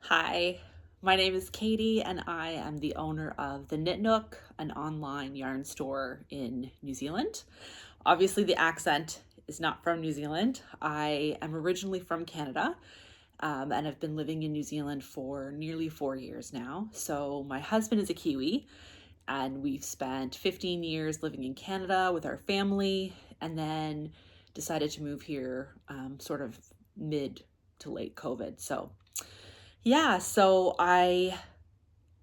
Hi, my name is Katie and I am the owner of the Knit Nook, an online yarn store in New Zealand. Obviously the accent is not from New Zealand. I am originally from Canada and have been living in New Zealand for nearly 4 years now. So my husband is a Kiwi and we've spent 15 years living in Canada with our family and then decided to move here sort of mid to late COVID. So I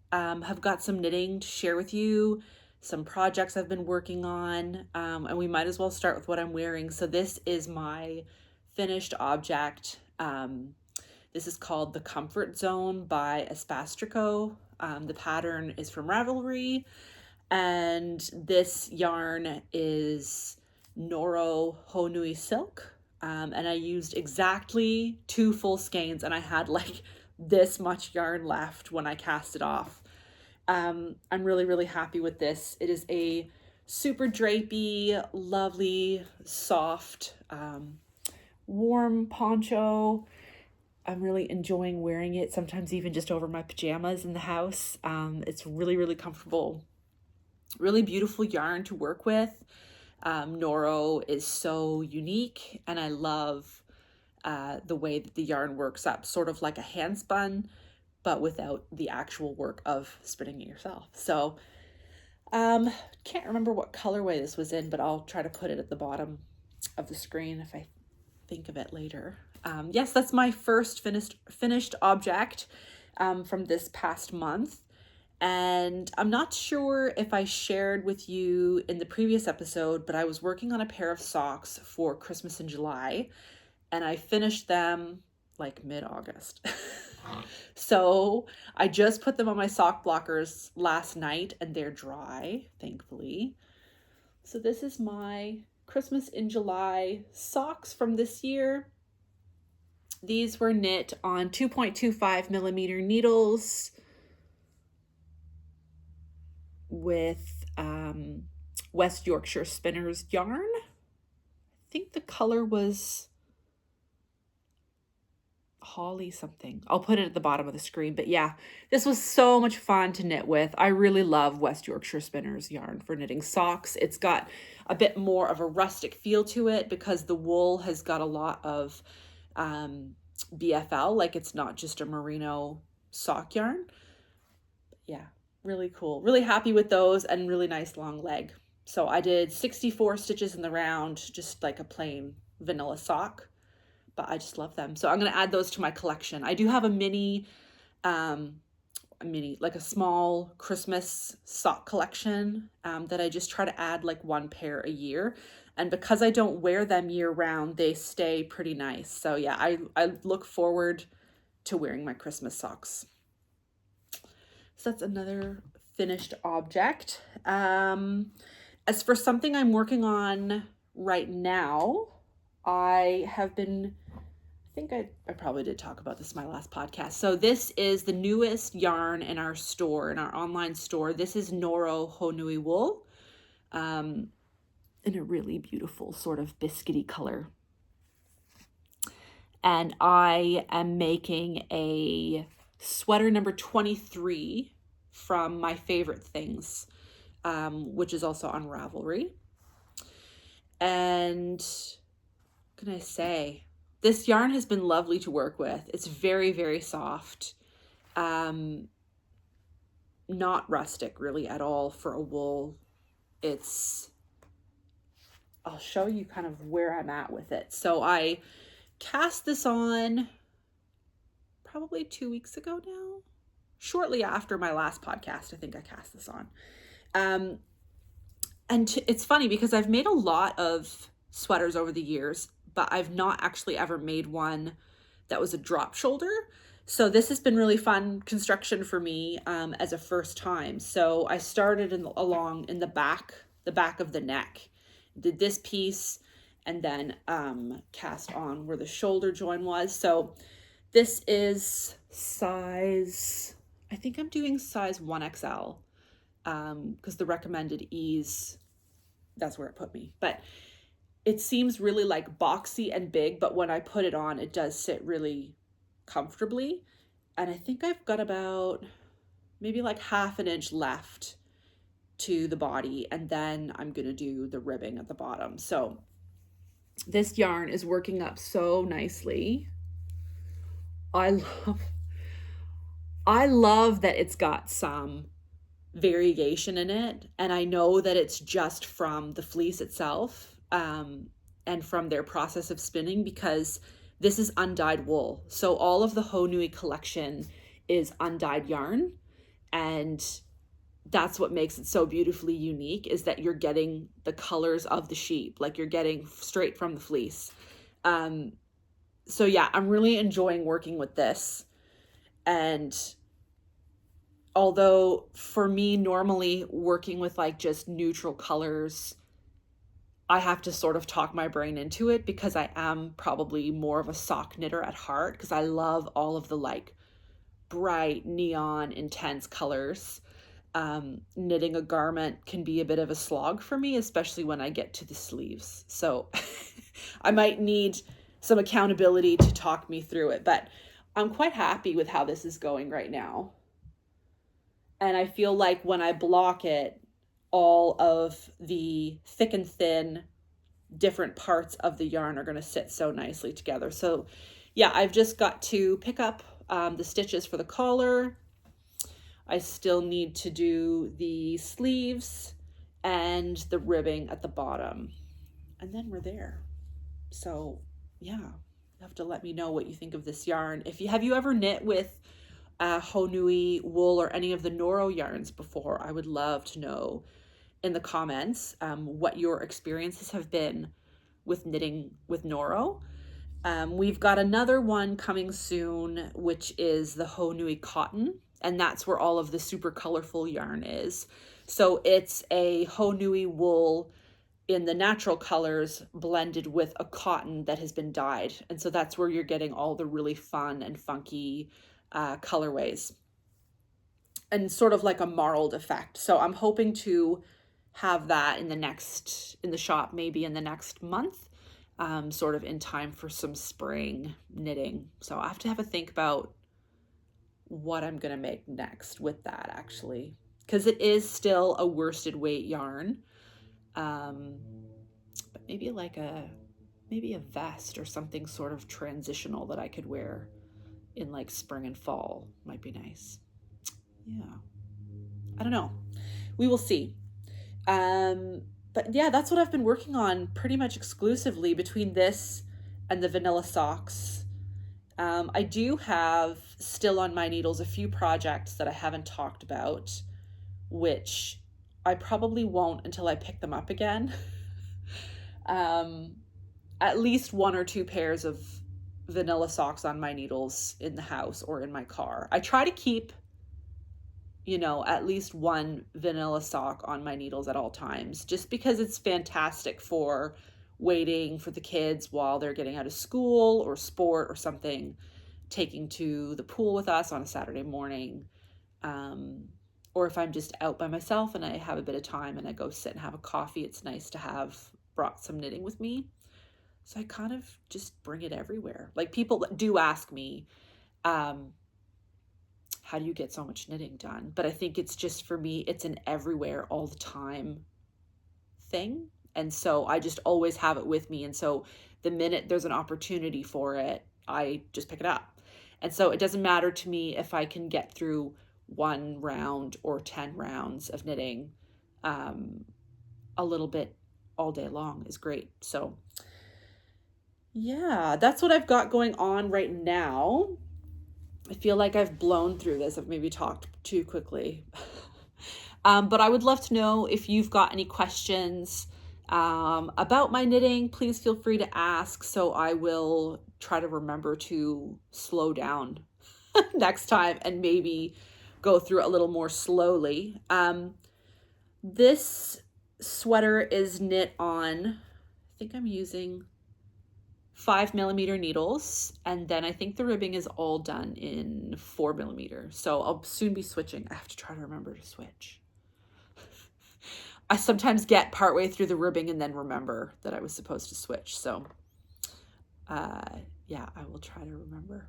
have got some knitting to share with you, some projects I've been working on, and we might as well start with what I'm wearing. So this is my finished object. This is called The Comfort Zone by Espace Tricot. The pattern is from Ravelry, and this yarn is Noro Haunui silk. And I used exactly 2 full skeins, and I had like this much yarn left when I cast it off. I'm really, really happy with this. It is a super drapey, lovely, soft, warm poncho. I'm really enjoying wearing it, sometimes even just over my pajamas in the house. It's really, really comfortable. Really beautiful yarn to work with. Noro is so unique, and I love the way that the yarn works up, sort of like a hand spun, but without the actual work of spinning it yourself. So can't remember what colorway this was in, but I'll try to put it at the bottom of the screen if I think of it later. Yes, that's my first finished object from this past month. And I'm not sure if I shared with you in the previous episode, but I was working on a pair of socks for Christmas in July, and I finished them like mid-August. So I just put them on my sock blockers last night and they're dry, thankfully. So this is my Christmas in July socks from this year. These were knit on 2.25 millimeter needles with West Yorkshire Spinners yarn. I think the color was Holly something. I'll put it at the bottom of the screen, but yeah, this was so much fun to knit with. I really love West Yorkshire Spinners yarn for knitting socks. It's got a bit more of a rustic feel to it because the wool has got a lot of BFL, like it's not just a merino sock yarn. Yeah, really cool. Really happy with those, and really nice long leg. So I did 64 stitches in the round, just like a plain vanilla sock, but I just love them. So I'm going to add those to my collection. I do have like a small Christmas sock collection that I just try to add like 1 pair a year. And because I don't wear them year round, they stay pretty nice. So yeah, I look forward to wearing my Christmas socks. So that's another finished object. As for something I'm working on right now, I think I probably did talk about this in my last podcast. So this is the newest yarn in our store, in our online store. This is Noro Haunui wool in a really beautiful sort of biscuity color. And I am making a sweater number 23 from My Favorite Things, which is also on Ravelry. And what can I say? This yarn has been lovely to work with. It's very, very soft. Not rustic really at all for a wool. I'll show you kind of where I'm at with it. So I cast this on probably 2 weeks ago now. Shortly after my last podcast, I think I cast this on. It's funny because I've made a lot of sweaters over the years, but I've not actually ever made one that was a drop shoulder. So this has been really fun construction for me as a first time. So I started along in the back of the neck, did this piece, and then cast on where the shoulder join was. So this is size, I think I'm doing size 1XL because the recommended ease, that's where it put me. But it seems really like boxy and big, but when I put it on, it does sit really comfortably. And I think I've got about maybe like half an inch left to the body, and then I'm gonna do the ribbing at the bottom. So this yarn is working up so nicely. I love I love that it's got some variation in it, and I know that it's just from the fleece itself, and from their process of spinning, because this is undyed wool. So all of the Haunui collection is undyed yarn, and that's what makes it so beautifully unique, is that you're getting the colors of the sheep, like you're getting straight from the fleece. So yeah, I'm really enjoying working with this. And although for me, normally working with like just neutral colors, I have to sort of talk my brain into it, because I am probably more of a sock knitter at heart, because I love all of the like bright, neon, intense colors. Knitting a garment can be a bit of a slog for me, especially when I get to the sleeves. So I might need some accountability to talk me through it, but I'm quite happy with how this is going right now. And I feel like when I block it, all of the thick and thin different parts of the yarn are going to sit so nicely together. So yeah, I've just got to pick up the stitches for the collar. I still need to do the sleeves and the ribbing at the bottom, and then we're there. So yeah, you have to let me know what you think of this yarn. Have you ever knit with Haunui wool or any of the Noro yarns before? I would love to know in the comments what your experiences have been with knitting with Noro. We've got another one coming soon, which is the Haunui cotton, and that's where all of the super colorful yarn is. So it's a Haunui wool in the natural colors blended with a cotton that has been dyed. And so that's where you're getting all the really fun and funky colorways, and sort of like a marled effect. So I'm hoping to have that in the shop, maybe in the next month, sort of in time for some spring knitting. So I have to have a think about what I'm gonna make next with that, actually, because it is still a worsted weight yarn. But maybe like maybe a vest or something sort of transitional that I could wear in like spring and fall might be nice. Yeah, I don't know, we will see. But yeah, that's what I've been working on pretty much exclusively between this and the vanilla socks. I do have still on my needles a few projects that I haven't talked about, which I probably won't until I pick them up again. At least 1 or 2 pairs of vanilla socks on my needles in the house or in my car. I try to keep, at least 1 vanilla sock on my needles at all times, just because it's fantastic for waiting for the kids while they're getting out of school or sport or something, taking to the pool with us on a Saturday morning. Or if I'm just out by myself and I have a bit of time and I go sit and have a coffee, it's nice to have brought some knitting with me. So I kind of just bring it everywhere. Like, people do ask me, how do you get so much knitting done? But I think it's just, for me, it's an everywhere all the time thing. And so I just always have it with me. And so the minute there's an opportunity for it, I just pick it up. And so it doesn't matter to me if I can get through 1 round or 10 rounds of knitting. A little bit all day long is great. So yeah, that's what I've got going on right now. I feel like I've blown through this. I've maybe talked too quickly. But I would love to know if you've got any questions about my knitting. Please feel free to ask, so I will try to remember to slow down next time and maybe go through a little more slowly. This sweater is knit on, I think I'm using 5mm needles, and then I think the ribbing is all done in 4mm. So I'll soon be switching. I have to try to remember to switch. I sometimes get partway through the ribbing and then remember that I was supposed to switch. So yeah, I will try to remember.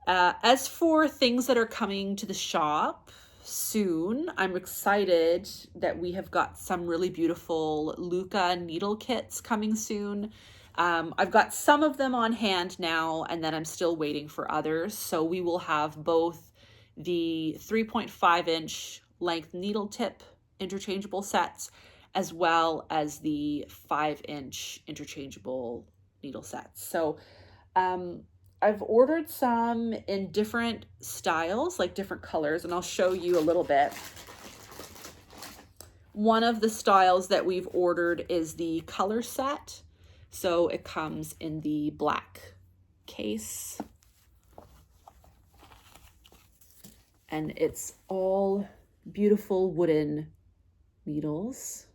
As for things that are coming to the shop soon, I'm excited that we have got some really beautiful LYKKE needle kits coming soon. I've got some of them on hand now, and then I'm still waiting for others. So we will have both the 3.5-inch length needle tip interchangeable sets, as well as the 5-inch interchangeable needle sets. So I've ordered some in different styles, like different colors, and I'll show you a little bit. One of the styles that we've ordered is the color set. So it comes in the black case. And it's all beautiful wooden needles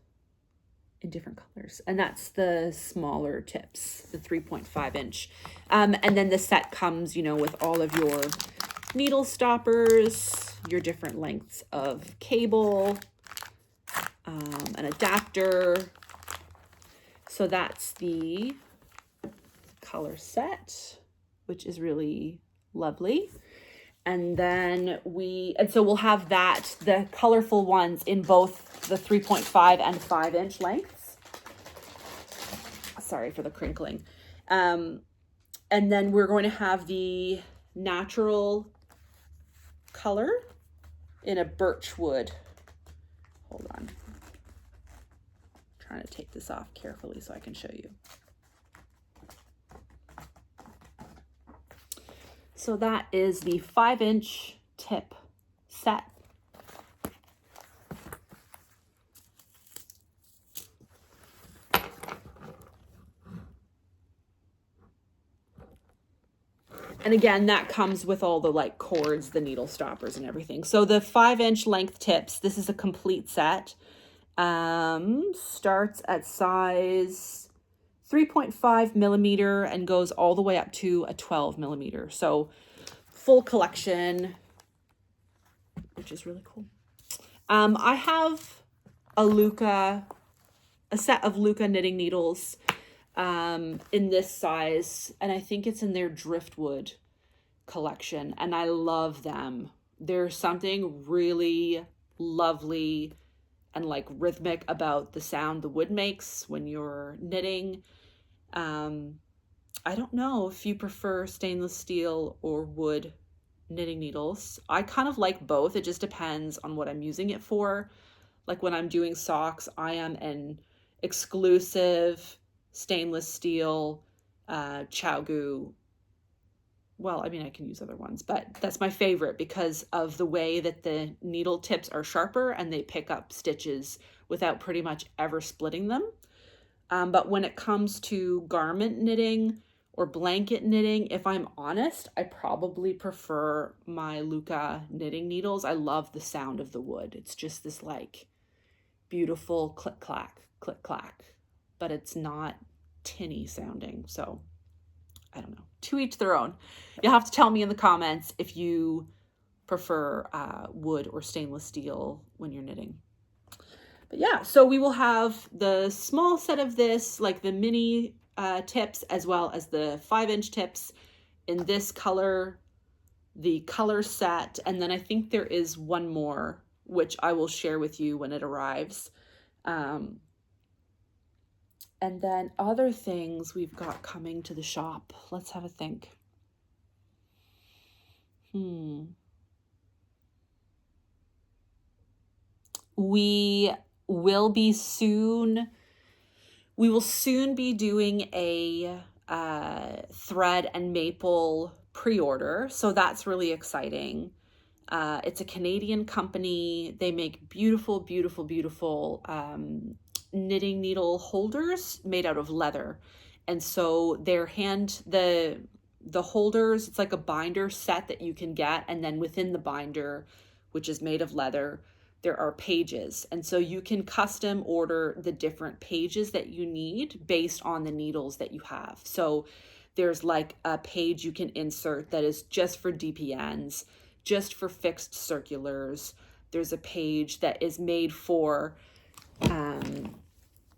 in different colors. And that's the smaller tips, the 3.5-inch. And then the set comes, you know, with all of your needle stoppers, your different lengths of cable, an adapter. So that's the color set, which is really lovely. And then we'll have that, the colorful ones in both the 3.5 and 5-inch lengths. Sorry for the crinkling. And then we're going to have the natural color in a birch wood. Hold on. I'm trying to take this off carefully so I can show you. So that is the 5-inch tip set. And again, that comes with all the like cords, the needle stoppers and everything. So the 5-inch length tips, this is a complete set. Starts at size 3.5 millimeter and goes all the way up to a 12 millimeter. So full collection, which is really cool. I have a set of LYKKE knitting needles in this size, and I think it's in their driftwood collection, and I love them. There's something really lovely and like rhythmic about the sound the wood makes when you're knitting. I don't know if you prefer stainless steel or wood knitting needles. I kind of like both. It just depends on what I'm using it for. Like when I'm doing socks, I am an exclusive stainless steel ChowGoo. Well, I mean, I can use other ones, but that's my favorite because of the way that the needle tips are sharper and they pick up stitches without pretty much ever splitting them. But when it comes to garment knitting or blanket knitting, if I'm honest, I probably prefer my LYKKE knitting needles. I love the sound of the wood. It's just this like beautiful click clack, but it's not tinny sounding. So I don't know, to each their own. You'll have to tell me in the comments if you prefer wood or stainless steel when you're knitting. But yeah, so we will have the small set of this, like the mini tips, as well as the 5-inch tips in this color, the color set. And then I think there is one more, which I will share with you when it arrives. And then other things we've got coming to the shop. Let's have a think. We will soon be doing a thread and maple pre-order. So that's really exciting. It's a Canadian company. They make beautiful, beautiful, beautiful knitting needle holders made out of leather. And so the holders, it's like a binder set that you can get. And then within the binder, which is made of leather, there are pages. And so you can custom order the different pages that you need based on the needles that you have. So there's like a page you can insert that is just for DPNs, just for fixed circulars. There's a page that is made for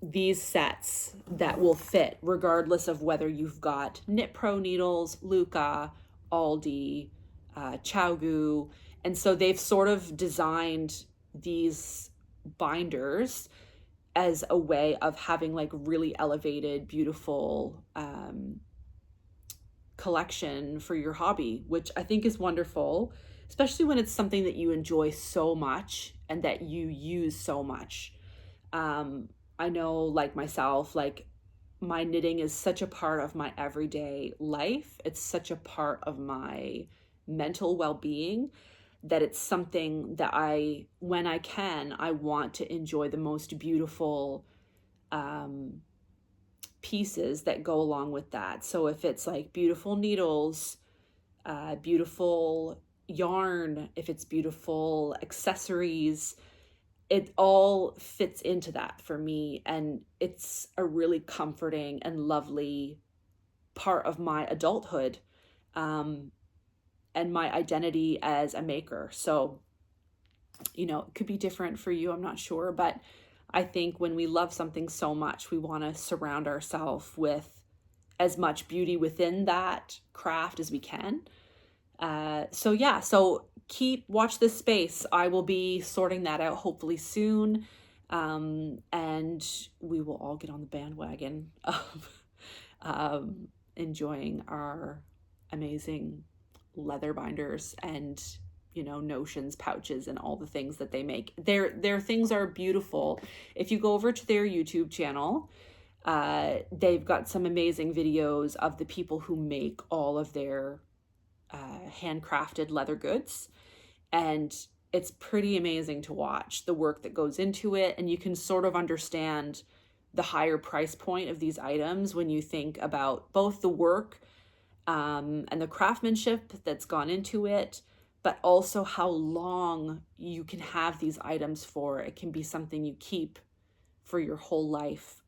these sets that will fit regardless of whether you've got Knit Pro needles, LYKKE, Aldi, Chowgu. And so they've sort of designed these binders as a way of having like really elevated, beautiful collection for your hobby, which I think is wonderful, especially when it's something that you enjoy so much and that you use so much. I know, like myself, like my knitting is such a part of my everyday life. It's such a part of my mental well-being that it's something that when I can, I want to enjoy the most beautiful pieces that go along with that. So if it's like beautiful needles, beautiful yarn, if it's beautiful accessories, it all fits into that for me. And it's a really comforting and lovely part of my adulthood, and my identity as a maker. So, it could be different for you, I'm not sure, but I think when we love something so much, we want to surround ourselves with as much beauty within that craft as we can. So yeah, so watch this space. I will be sorting that out hopefully soon. And we will all get on the bandwagon of enjoying our amazing leather binders and notions, pouches, and all the things that they make. Their things are beautiful. If you go over to their YouTube channel, they've got some amazing videos of the people who make all of their handcrafted leather goods, and it's pretty amazing to watch the work that goes into it. And you can sort of understand the higher price point of these items when you think about both the work and the craftsmanship that's gone into it, but also how long you can have these items for. It can be something you keep for your whole life,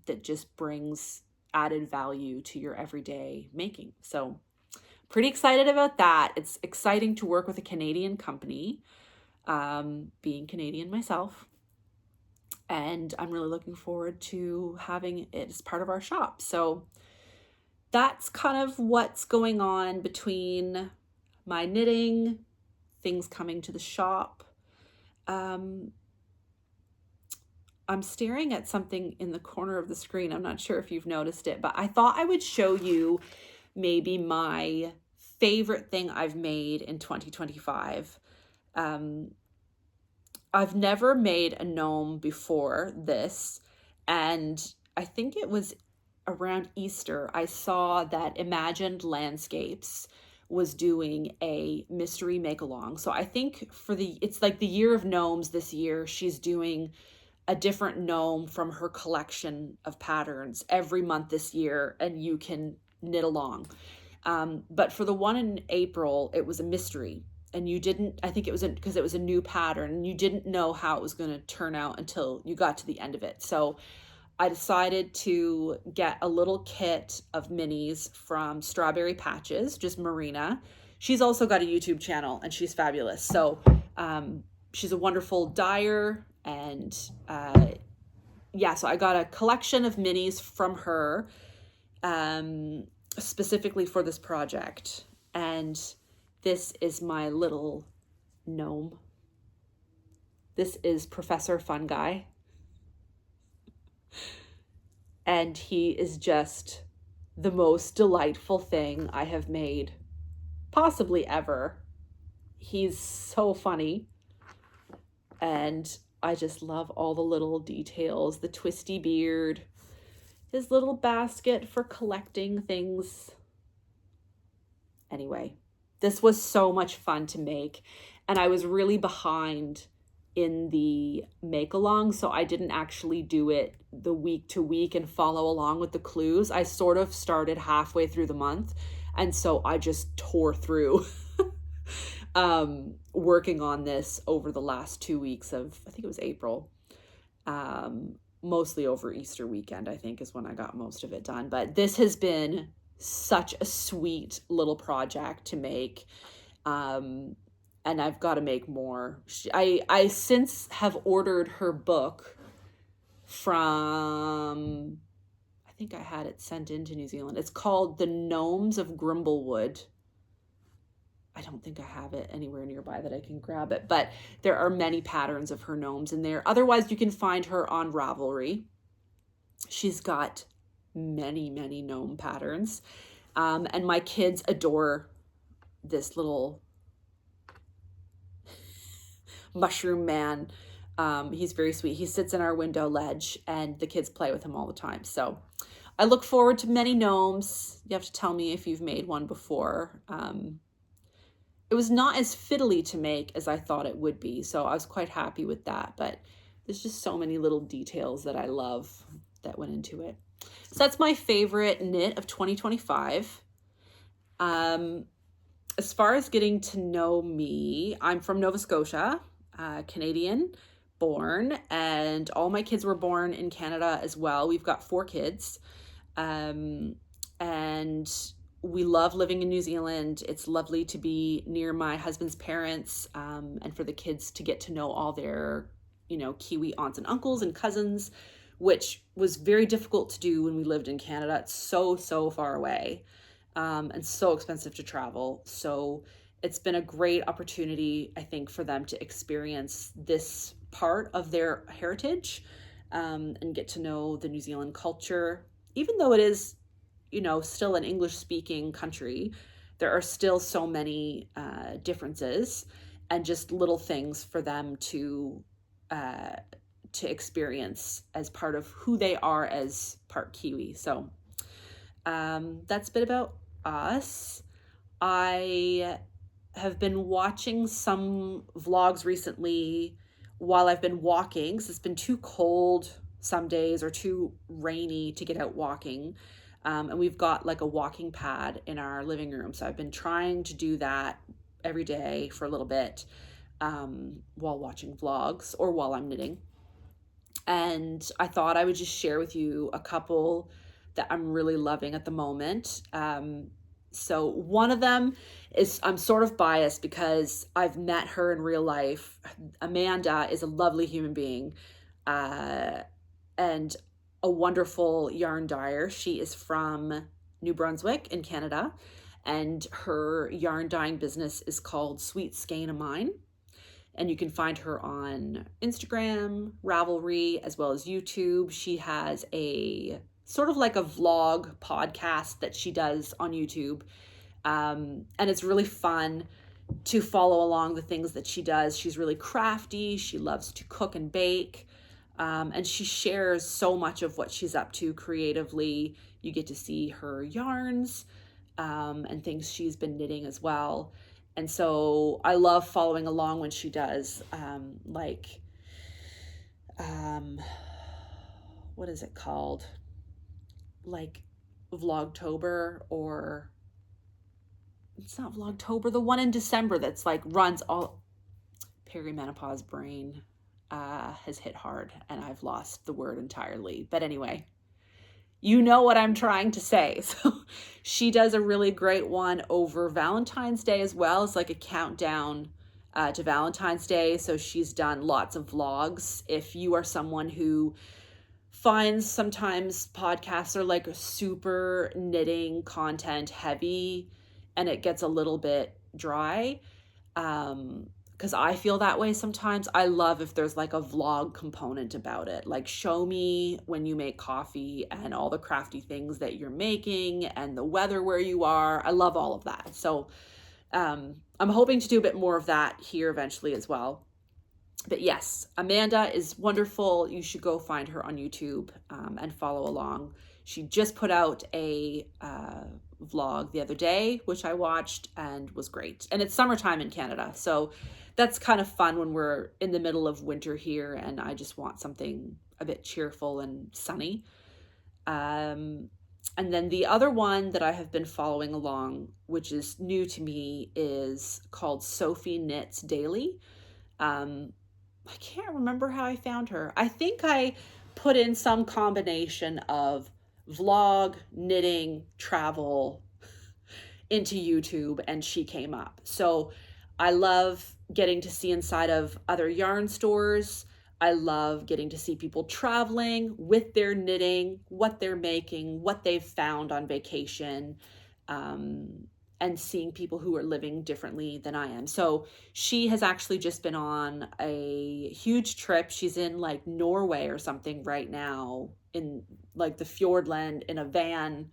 that just brings added value to your everyday making. So pretty excited about that. It's exciting to work with a Canadian company, being Canadian myself. And I'm really looking forward to having it as part of our shop. So that's kind of what's going on between my knitting, things coming to the shop. I'm staring at something in the corner of the screen. I'm not sure if you've noticed it, but I thought I would show you maybe my favorite thing I've made in 2025. I've never made a gnome before this, and I think it was around Easter, I saw that Imagined Landscapes was doing a mystery make-along. So I think it's like the year of gnomes this year. She's doing a different gnome from her collection of patterns every month this year, and you can knit along. But for the one in April, it was a mystery, and I think it was because it was a new pattern, and you didn't know how it was going to turn out until you got to the end of it. So I decided to get a little kit of minis from Strawberry Patches, just Marina. She's also got a YouTube channel, and she's fabulous. So she's a wonderful dyer, and so I got a collection of minis from her, specifically for this project. And this is my little gnome. This is Professor Fun Guy. And he is just the most delightful thing I have made, possibly ever. He's so funny. And I just love all the little details, the twisty beard, his little basket for collecting things. Anyway, this was so much fun to make, and I was really behind in the make-along, so I didn't actually do it the week to week and follow along with the clues. I sort of started halfway through the month, and so I just tore through working on this over the last 2 weeks of, I think it was April, mostly over Easter weekend, I think is when I got most of it done. But this has been such a sweet little project to make. And I've got to make more. I since have ordered her book from, I think I had it sent into New Zealand. It's called The Gnomes of Grimblewood. I don't think I have it anywhere nearby that I can grab it, but there are many patterns of her gnomes in there. Otherwise, you can find her on Ravelry. She's got many, many gnome patterns. And my kids adore this little mushroom man. He's very sweet. He sits in our window ledge and the kids play with him all the time. So I look forward to many gnomes. You have to tell me if you've made one before. It was not as fiddly to make as I thought it would be, so I was quite happy with that, but there's just so many little details that I love that went into it. So that's my favorite knit of 2025. As far as getting to know me, I'm from Nova Scotia, Canadian born, and all my kids were born in Canada as well. We've got 4 kids, and we love living in New Zealand. It's lovely to be near my husband's parents, and for the kids to get to know all their, Kiwi aunts and uncles and cousins, which was very difficult to do when we lived in Canada. It's so, so far away, and so expensive to travel. So it's been a great opportunity, I think, for them to experience this part of their heritage, and get to know the New Zealand culture. Even though it is, still an English-speaking country, there are still so many differences and just little things for them to experience as part of who they are as part Kiwi. So that's a bit about us. I have been watching some vlogs recently while I've been walking, because it's been too cold some days or too rainy to get out walking. And we've got like a walking pad in our living room. So I've been trying to do that every day for a little bit, while watching vlogs or while I'm knitting. And I thought I would just share with you a couple that I'm really loving at the moment. So one of them is, I'm sort of biased because I've met her in real life. Amanda is a lovely human being, and a wonderful yarn dyer. She is from New Brunswick in Canada, and her yarn dyeing business is called Sweet Skein of Mine. And you can find her on Instagram, Ravelry, as well as YouTube. She has a sort of like a vlog podcast that she does on YouTube. And it's really fun to follow along the things that she does. She's really crafty. She loves to cook and bake. And she shares so much of what she's up to creatively. You get to see her yarns, and things she's been knitting as well. And so I love following along when she does, what is it called? Like Vlogtober, or it's not Vlogtober, the one in December that's like runs all, perimenopause brain has hit hard and I've lost the word entirely. But anyway, you know what I'm trying to say. So she does a really great one over Valentine's Day as well. It's like a countdown to Valentine's Day. So she's done lots of vlogs. If you are someone who finds sometimes podcasts are like super knitting content heavy and it gets a little bit dry, because I feel that way sometimes. I love if there's like a vlog component about it, like show me when you make coffee and all the crafty things that you're making and the weather where you are. I love all of that. So I'm hoping to do a bit more of that here eventually as well. But yes, Amanda is wonderful. You should go find her on YouTube, and follow along. She just put out a vlog the other day, which I watched and was great. And it's summertime in Canada, so that's kind of fun when we're in the middle of winter here and I just want something a bit cheerful and sunny. And then the other one that I have been following along, which is new to me, is called Sophie Knits Daily. I can't remember how I found her. I think I put in some combination of vlog, knitting, travel into YouTube and she came up. So I love getting to see inside of other yarn stores. I love getting to see people traveling with their knitting, what they're making, what they've found on vacation. And and seeing people who are living differently than I am. So she has actually just been on a huge trip. She's in like Norway or something right now, in like the Fjordland, in a van,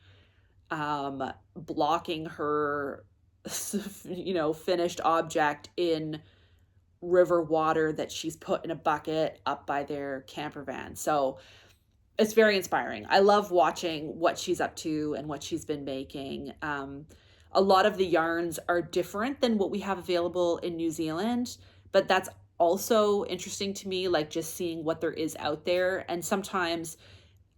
blocking her, finished object in river water that she's put in a bucket up by their camper van. So it's very inspiring. I love watching what she's up to and what she's been making. A lot of the yarns are different than what we have available in New Zealand, but that's also interesting to me, like just seeing what there is out there. And sometimes,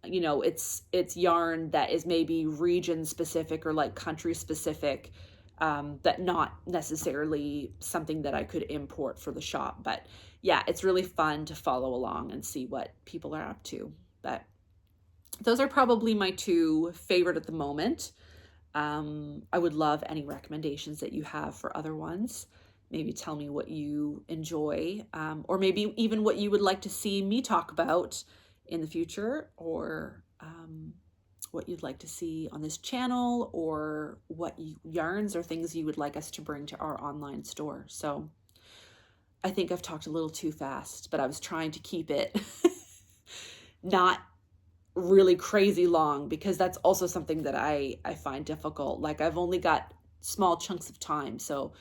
it's yarn that is maybe region specific or like country specific, that not necessarily something that I could import for the shop. But yeah, it's really fun to follow along and see what people are up to. But those are probably my two favorite at the moment. I would love any recommendations that you have for other ones. Maybe tell me what you enjoy, or maybe even what you would like to see me talk about in the future, or what you'd like to see on this channel, or what yarns or things you would like us to bring to our online store. So I think I've talked a little too fast, but I was trying to keep it not really crazy long, because that's also something that I find difficult. Like I've only got small chunks of time, so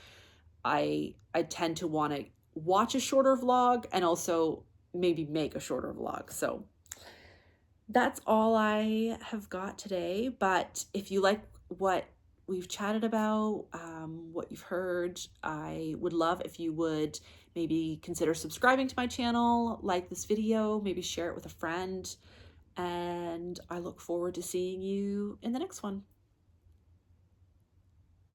I tend to want to watch a shorter vlog and also maybe make a shorter vlog. So that's all I have got today. But if you like what we've chatted about, what you've heard, I would love if you would maybe consider subscribing to my channel, like this video, maybe share it with a friend. And I look forward to seeing you in the next one.